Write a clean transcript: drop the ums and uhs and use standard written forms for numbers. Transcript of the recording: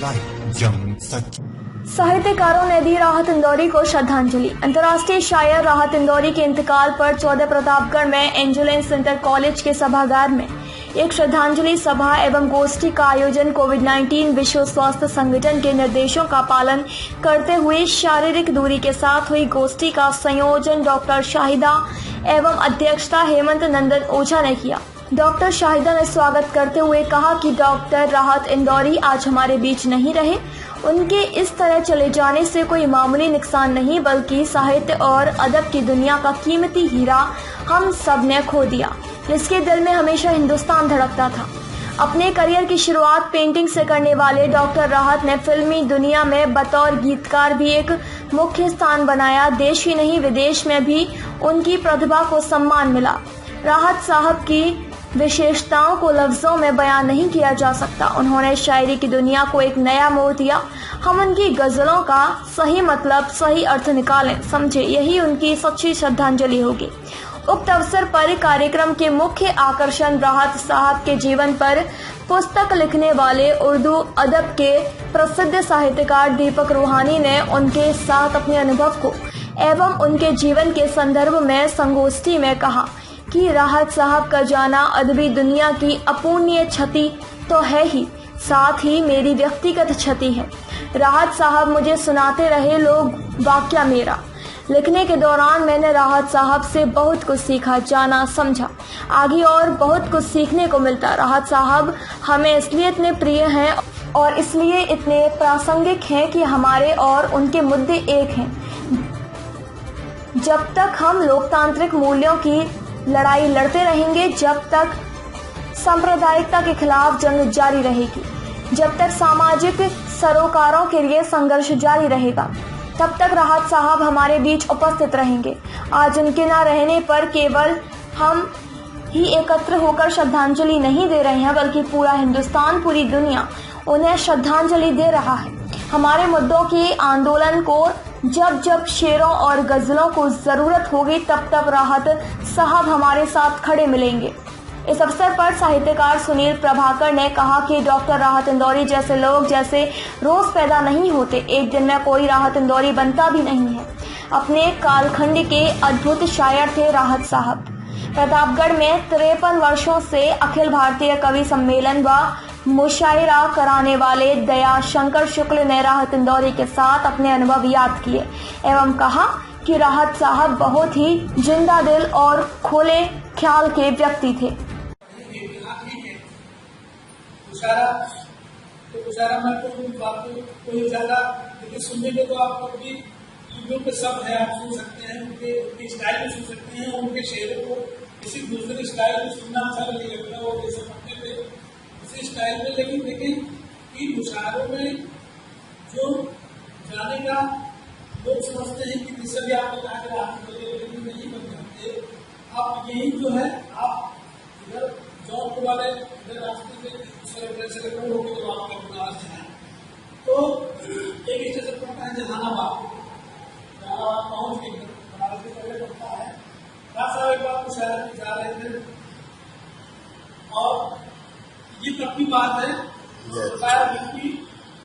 Live जंग सच। साहित्यकारों ने दी राहत इंदौरी को श्रद्धांजलि। अंतर्राष्ट्रीय शायर राहत इंदौरी के इंतकाल पर 14 प्रतापगढ़ में एंजुलेंस इंटर कॉलेज के सभागार में एक श्रद्धांजलि सभा एवं गोष्ठी का आयोजन कोविड-19 विश्व स्वास्थ्य संगठन के निर्देशों का पालन करते हुए शारीरिक दूरी के साथ हुई गोष्ठी का संयोजन डॉक्टर शाहिदा एवं अध्यक्षता हेमंत नंदन ओझा ने किया। डॉक्टर शाहिदा ने स्वागत करते हुए कहा कि डॉक्टर राहत इंदौरी आज हमारे बीच नहीं रहे। उनके इस तरह चले जाने से कोई मामूली नुकसान नहीं बल्कि साहित्य और अदब की दुनिया का कीमती हीरा हम सब ने खो दिया, जिसके दिल में हमेशा हिंदुस्तान धड़कता था। अपने करियर की शुरुआत पेंटिंग से करने वाले डॉक्टर राहत ने फिल्मी दुनिया में बतौर गीतकार भी एक मुख्य स्थान बनाया। देश ही नहीं विदेश में भी उनकी प्रतिभा को सम्मान मिला। राहत साहब की विशेषताओं को लफ्जों में बयान नहीं किया जा सकता। उन्होंने शायरी की दुनिया को एक नया मोड़ दिया। हम उनकी गजलों का सही मतलब सही अर्थ निकालें, समझे, यही उनकी सच्ची श्रद्धांजलि होगी। उक्त अवसर पर कार्यक्रम के मुख्य आकर्षण राहत साहब के जीवन पर पुस्तक लिखने वाले उर्दू अदब के प्रसिद्ध साहित्यकार दीपक रूहानी ने उनके साथ अपने अनुभव को एवं उनके जीवन के संदर्भ में संगोष्ठी में कहा कि राहत साहब का जाना अदबी दुनिया की अपूर्णीय क्षति तो है ही, साथ ही मेरी व्यक्तिगत क्षति है। राहत साहब मुझे सुनाते रहे लोग वाक्या मेरा। लिखने के दौरान मैंने राहत साहब से बहुत कुछ सीखा, जाना, समझा। आगे और बहुत कुछ सीखने को मिलता। राहत साहब हमें इसलिए इतने प्रिय हैं और इसलिए इतने प्रासंगिक हैं कि हमारे और उनके मुद्दे एक हैं। जब तक हम लोकतांत्रिक मूल्यों की लड़ाई लड़ते रहेंगे, जब तक सांप्रदायिकता के खिलाफ जंग जारी रहेगी, जब तक सामाजिक सरोकारों के लिए संघर्ष जारी रहेगा, तब तक राहत साहब हमारे बीच उपस्थित रहेंगे। आज उनके न रहने पर केवल हम ही एकत्र होकर श्रद्धांजलि नहीं दे रहे हैं, बल्कि पूरा हिंदुस्तान, पूरी दुनिया उन्हें श्रद्धांजलि दे रहा है। हमारे मुद्दों के आंदोलन को जब जब शेरों और गजलों को जरूरत होगी, तब तब राहत साहब हमारे साथ खड़े मिलेंगे। इस अवसर पर साहित्यकार सुनील प्रभाकर ने कहा कि डॉक्टर राहत इंदौरी जैसे लोग जैसे रोज पैदा नहीं होते, एक दिन में कोई राहत इंदौरी बनता भी नहीं है। अपने कालखंड के अद्भुत शायर थे राहत साहब। प्रतापगढ़ में 53 वर्षों से अखिल भारतीय कवि सम्मेलन व मुशायरा कराने वाले दया शंकर शुक्ल ने राहत इंदौरी के साथ अपने अनुभव याद किए एवं कहा कि राहत साहब बहुत ही जिंदा दिल और खुले ख्याल के व्यक्ति थे। सुनने में तो आपको भी यूट्यूब पे सब है, आप सुन सकते हैं, उनके स्टाइल में सुन सकते हैं। उनके शेरों को किसी दूसरे स्टाइल में सुनना अच्छा नहीं लगता, वो जैसे अपने पे उसी स्टाइल में। लेकिन इन मुशायरों में जो जाने का लोग समझते हैं कि जिससे भी आपको कहा कि आप नहीं बन जाते। आप यही जो है, आप इधर जौनपुर वाले इधर रास्ते से होकर जब आपका बनारस है तो